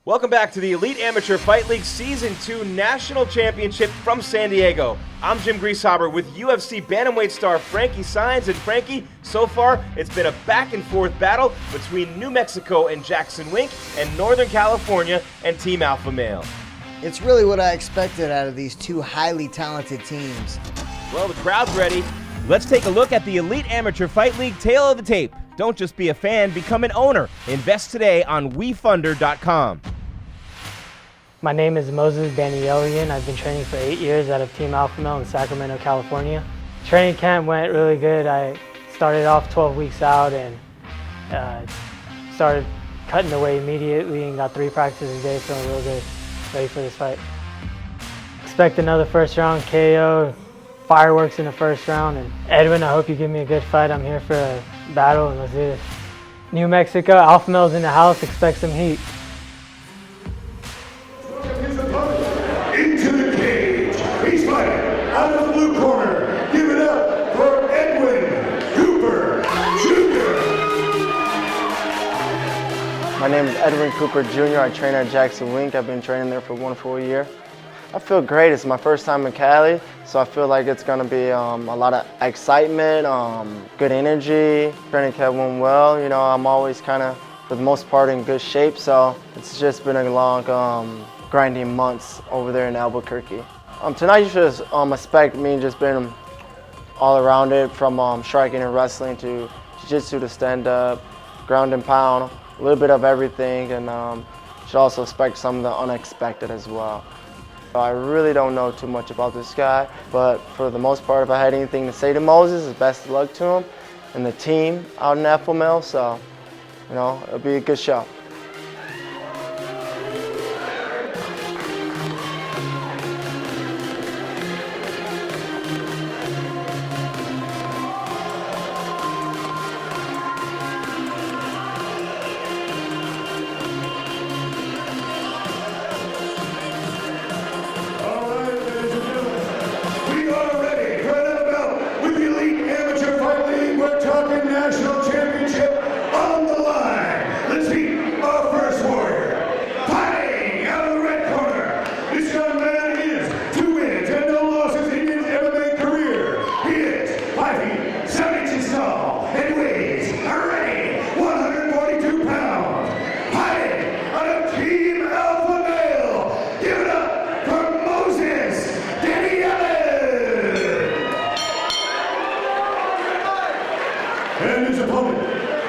Welcome back to the Elite Amateur Fight League Season 2 National Championship from San Diego. I'm Jim Grieshaber with UFC bantamweight star Frankie Saenz. And Frankie, so far it's been a back-and-forth battle between New Mexico and Jackson Wink and Northern California and Team Alpha Male. It's really what I expected out of these two highly talented teams. Well, the crowd's ready. Let's take a look at the Elite Amateur Fight League Tale of the Tape. Don't just be a fan, become an owner. Invest today on WeFunder.com. My name is Moses Daniyelyan. I've been training for 8 years out of Team Alpha Male in Sacramento, California. Training camp went really good. I started off 12 weeks out and started cutting away immediately and got 3 practices a day, feeling real good, ready for this fight. Expect another first round KO, fireworks in the first round. And Edwin, I hope you give me a good fight. I'm here for a battle and let's do this. New Mexico, Alpha Male's in the house, expect some heat. Into the cage. He's fighting out of the blue corner. Give it up for Edwin Cooper Jr. My name is Edwin Cooper Jr. I train at Jackson Wink. I've been training there for 1 full year. I feel great. It's my first time in Cali, so I feel like it's going to be a lot of excitement, good energy. Training camp went well. You know, I'm always kind of, for the most part, in good shape, so it's just been a long, grinding months over there in Albuquerque. Tonight you should expect me just being all around it, from striking and wrestling to jiu-jitsu to stand-up, ground and pound, a little bit of everything, and should also expect some of the unexpected as well. I really don't know too much about this guy, but for the most part, if I had anything to say to Moses, it's best of luck to him and the team out in Alpha Male, so, you know, it'll be a good show. National championship on the line. Let's meet our first warrior. Fighting out of the red corner. This young man is 2 wins and no losses in his MMA career. He is 5 feet 7 inches tall and weighs already 142 pounds. Fighting out of Team Alpha Male. Give it up for Moses Daniyelyan. And his opponent,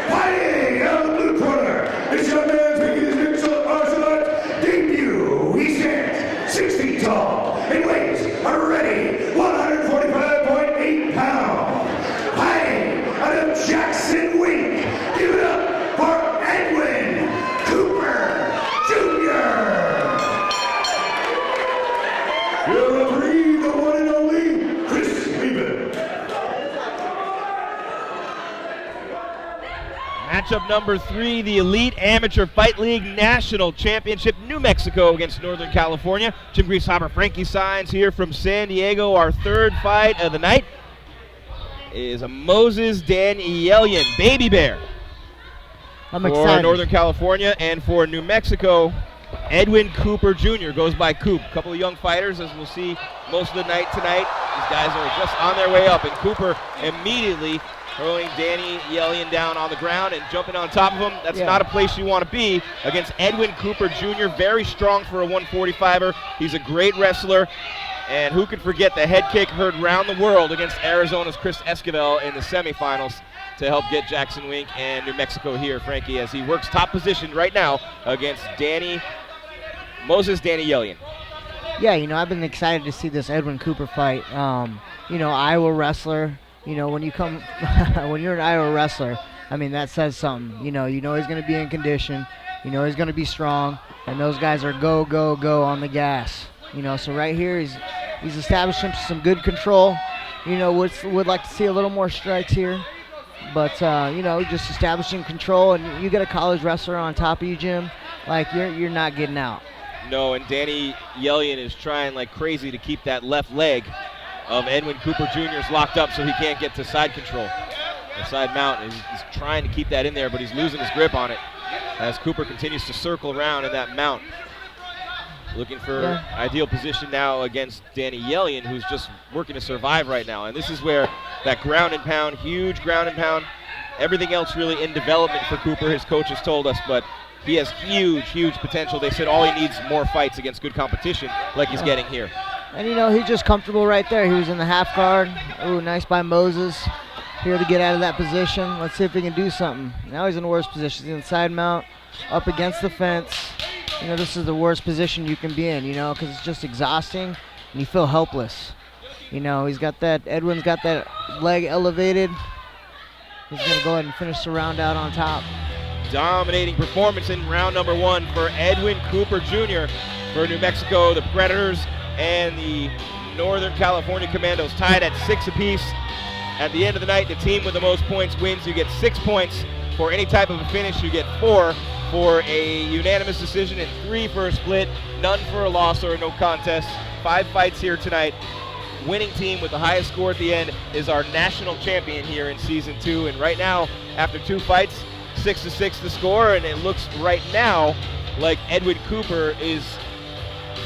fighting out of the blue corner, this young man's making his mixed martial arts debut. He stands 6 feet tall and weighs already 145.8 pounds. Fighting out of Jackson Wink, give it up for Edwin Cooper Jr. Your referee, the one and only Chris Leben. Matchup number 3, the Elite Amateur Fight League National Championship, New Mexico against Northern California. Jim Grieshaber, Frankie Saenz here from San Diego. Our third fight of the night is a Moses Daniyelyan, Baby Bear. I'm for excited. Northern California, and for New Mexico, Edwin Cooper Jr. goes by Coop. A couple of young fighters, as we'll see most of the night tonight. These guys are just on their way up, and Cooper immediately throwing Daniyelyan down on the ground and jumping on top of him. That's not a place you want to be against Edwin Cooper Jr. Very strong for a 145er. He's a great wrestler. And who could forget the head kick heard round the world against Arizona's Chris Esquivel in the semifinals to help get Jackson Wink and New Mexico here, Frankie, as he works top position right now against Moses Daniyelyan. Yeah, you know, I've been excited to see this Edwin Cooper fight. You know, Iowa wrestler. You know, when you're an Iowa wrestler, I mean, that says something. You know he's going to be in condition. You know he's going to be strong, and those guys are go, go, go on the gas. You know, so right here he's establishing some good control. You know, would like to see a little more strikes here, but you know, just establishing control. And you get a college wrestler on top of you, Jim, like you're not getting out. No, and Daniyelyan is trying like crazy to keep that left leg of Edwin Cooper Jr. is locked up so he can't get to side control. The side mount, he's trying to keep that in there, but he's losing his grip on it. as Cooper continues to circle around in that mount. Looking for ideal position now against Daniyelyan, who's just working to survive right now. And this is where that ground and pound, huge ground and pound, everything else really in development for Cooper, his coach has told us, but he has huge potential. They said all he needs is more fights against good competition like he's getting here. And he's just comfortable right there. He was in the half guard. Ooh, nice by Moses. Here to get out of that position. Let's see if he can do something. Now he's in the worst position. He's in the side mount, up against the fence. This is the worst position you can be in, because it's just exhausting and you feel helpless. He's got that, Edwin's got that leg elevated. He's going to go ahead and finish the round out on top. Dominating performance in round number 1 for Edwin Cooper Jr. for New Mexico. The Predators and the Northern California Commandos tied at 6 apiece. At the end of the night, the team with the most points wins. You get 6 points for any type of a finish. You get 4 for a unanimous decision and 3 for a split. None for a loss or a no contest. 5 fights here tonight. Winning team with the highest score at the end is our national champion here in season 2. And right now, after 2 fights, 6-6 the score, and it looks right now like Edwin Cooper is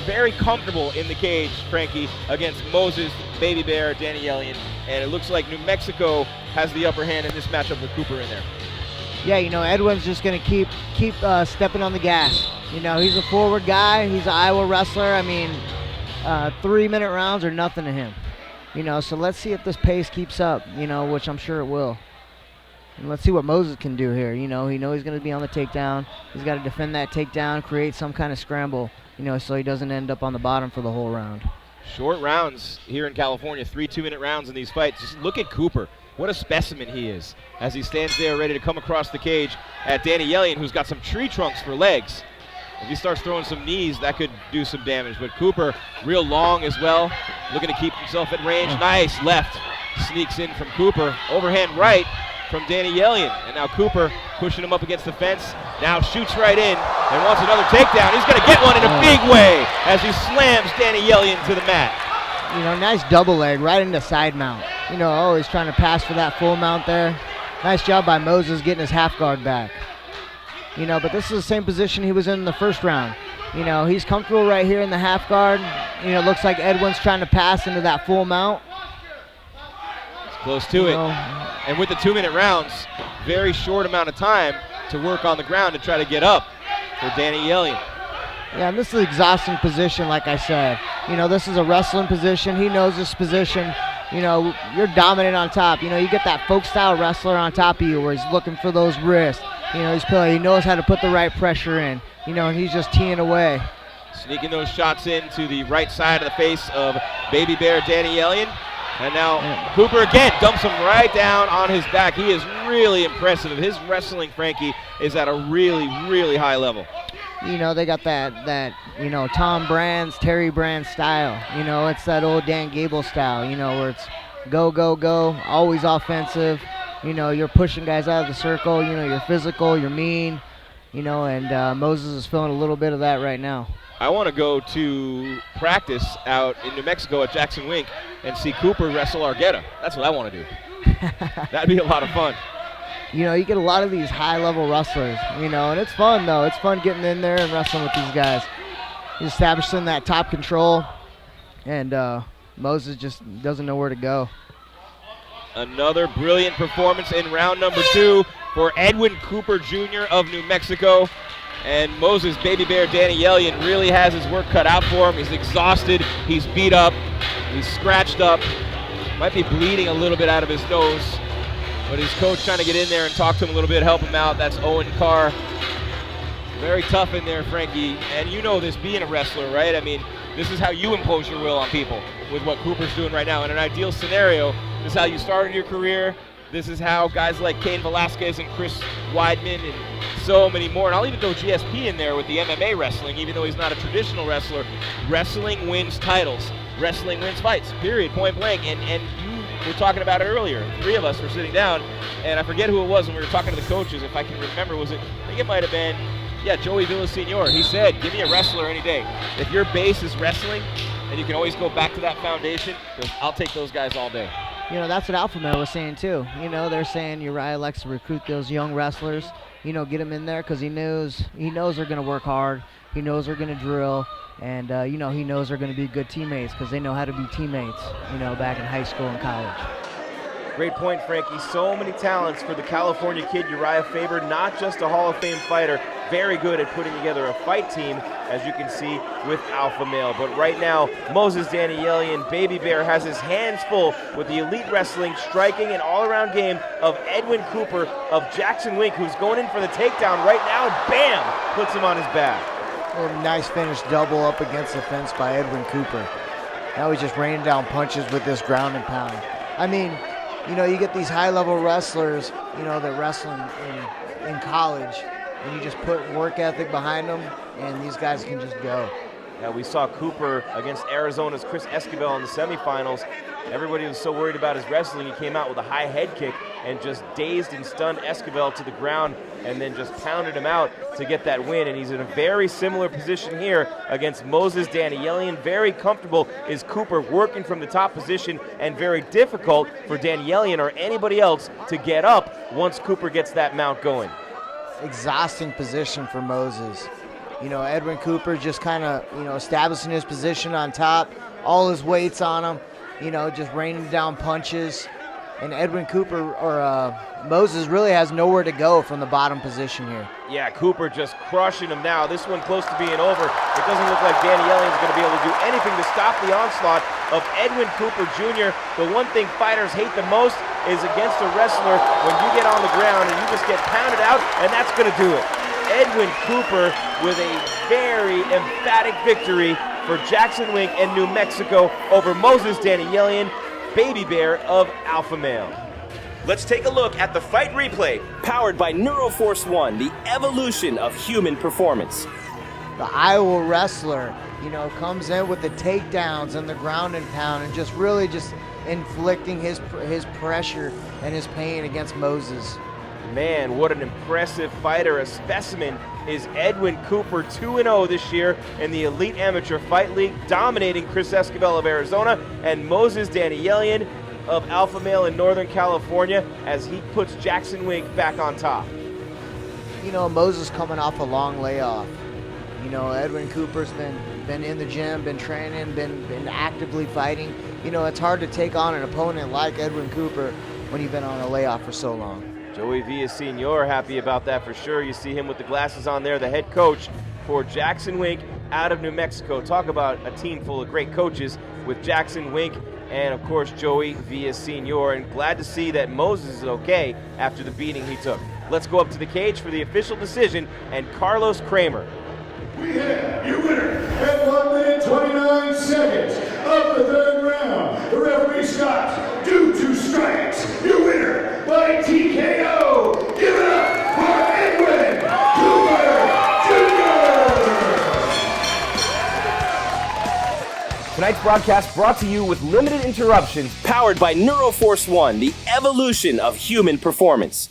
very comfortable in the cage, Frankie, against Moses, Baby Bear, Daniyelyan, and it looks like New Mexico has the upper hand in this matchup with Cooper in there. Yeah, Edwin's just going to keep stepping on the gas. He's a forward guy. He's an Iowa wrestler. 3-minute rounds are nothing to him. So let's see if this pace keeps up, which I'm sure it will. And let's see what Moses can do here. He knows he's going to be on the takedown. He's got to defend that takedown, create some kind of scramble, so he doesn't end up on the bottom for the whole round. Short rounds here in California, 3 2-minute rounds in these fights. Just look at Cooper. What a specimen he is as he stands there ready to come across the cage at Daniyelyan, who's got some tree trunks for legs. If he starts throwing some knees, that could do some damage. But Cooper, real long as well, looking to keep himself at range. Nice left sneaks in from Cooper. Overhand right from Daniyelyan. And now Cooper pushing him up against the fence. Now shoots right in and wants another takedown. He's going to get one in a big way as he slams Daniyelyan to the mat. Nice double leg right into side mount. Always trying to pass for that full mount there. Nice job by Moses getting his half guard back. But this is the same position he was in the first round. He's comfortable right here in the half guard. Looks like Edwin's trying to pass into that full mount. It's close to it. And with the 2-minute rounds, very short amount of time to work on the ground to try to get up for Daniyelyan. Yeah, and this is an exhausting position, like I said. This is a wrestling position. He knows this position. You're dominant on top. You get that folk-style wrestler on top of you where he's looking for those wrists. He knows how to put the right pressure in. And he's just teeing away. Sneaking those shots into the right side of the face of Baby Bear Daniyelyan. And now Cooper again dumps him right down on his back. He is really impressive. His wrestling, Frankie, is at a really high level. They got that Tom Brands, Terry Brands style. It's that old Dan Gable style, where it's go, always offensive. You're pushing guys out of the circle. You're physical, you're mean. And Moses is feeling a little bit of that right now. I want to go to practice out in New Mexico at Jackson Wink and see Cooper wrestle Argueta. That's what I want to do. That'd be a lot of fun. You get a lot of these high-level wrestlers, and it's fun, though. It's fun getting in there and wrestling with these guys. He's establishing that top control, and Moses just doesn't know where to go. Another brilliant performance in round number 2 for Edwin Cooper Jr. of New Mexico. And Moses, Baby Bear Daniyelyan, really has his work cut out for him. He's exhausted, he's beat up, he's scratched up, might be bleeding a little bit out of his nose. But his coach trying to get in there and talk to him a little bit, help him out. That's Owen Carr. Very tough in there, Frankie. And you know this, being a wrestler, right? This is how you impose your will on people with what Cooper's doing right now. In an ideal scenario, this is how you started your career. This is how guys like Cain Velasquez and Chris Weidman and so many more, and I'll even throw GSP in there with the MMA wrestling, even though he's not a traditional wrestler. Wrestling wins titles. Wrestling wins fights, period, point blank. And you were talking about it earlier. 3 of us were sitting down, and I forget who it was when we were talking to the coaches. If I can remember, I think it might have been, Joey Villasenor. He said, give me a wrestler any day. If your base is wrestling, and you can always go back to that foundation, I'll take those guys all day. that's what Alpha Male was saying too. They're saying Uriah likes to recruit those young wrestlers, get them in there because he knows they're going to work hard. He knows they're going to drill, and he knows they're going to be good teammates because they know how to be teammates, back in high school and college. Great point, Frankie. So many talents for the California kid, Uriah Faber, not just a Hall of Fame fighter, very good at putting together a fight team, as you can see with Alpha Male. But right now, Moses Daniyelyan, Baby Bear, has his hands full with the elite wrestling, striking, and all-around game of Edwin Cooper of Jackson Wink, who's going in for the takedown right now, and bam, puts him on his back. A nice finish double up against the fence by Edwin Cooper. Now he's just raining down punches with this ground and pound. I mean, you get these high-level wrestlers, that wrestle in college, and you just put work ethic behind them, and these guys can just go. Yeah, we saw Cooper against Arizona's Chris Esquivel in the semifinals. Everybody was so worried about his wrestling, he came out with a high head kick and just dazed and stunned Esquivel to the ground and then just pounded him out to get that win. And he's in a very similar position here against Moses Daniyelyan. Very comfortable is Cooper working from the top position, and very difficult for Daniyelyan or anybody else to get up once Cooper gets that mount going. Exhausting position for Moses. Edwin Cooper just kind of, establishing his position on top, all his weights on him, just raining down punches. And Edwin Cooper, or Moses, really has nowhere to go from the bottom position here. Yeah, Cooper just crushing him now. This one close to being over. It doesn't look like Daniyelyan's going to be able to do anything to stop the onslaught of Edwin Cooper Jr. The one thing fighters hate the most is against a wrestler when you get on the ground and you just get pounded out, and that's going to do it. Edwin Cooper with a very emphatic victory for Jackson Wink and New Mexico over Moses Daniyelyan, Baby Bear of Alpha Male. Let's take a look at the fight replay, powered by Neuroforce One, the evolution of human performance. The Iowa wrestler, comes in with the takedowns and the ground and pound, and just really just inflicting his pressure and his pain against Moses. Man, what an impressive fighter, a specimen is Edwin Cooper, 2-0 this year in the Elite Amateur Fight League, dominating Chris Esquivel of Arizona and Moses Daniyelyan of Alpha Male in Northern California as he puts Jackson Wink back on top. Moses coming off a long layoff. Edwin Cooper's been in the gym, been training, been actively fighting. It's hard to take on an opponent like Edwin Cooper when you've been on a layoff for so long. Joey Villasenor happy about that for sure. You see him with the glasses on there, the head coach for Jackson Wink out of New Mexico. Talk about a team full of great coaches with Jackson Wink and, of course, Joey Villasenor. And glad to see that Moses is okay after the beating he took. Let's go up to the cage for the official decision and Carlos Kramer. We have your winner at 1 minute 29 seconds of the third round. The referee stops due to strikes. Your winner by TKO. Give it up for Edwin Cooper Jr. Tonight's broadcast brought to you with limited interruptions, powered by Neuroforce One, the evolution of human performance.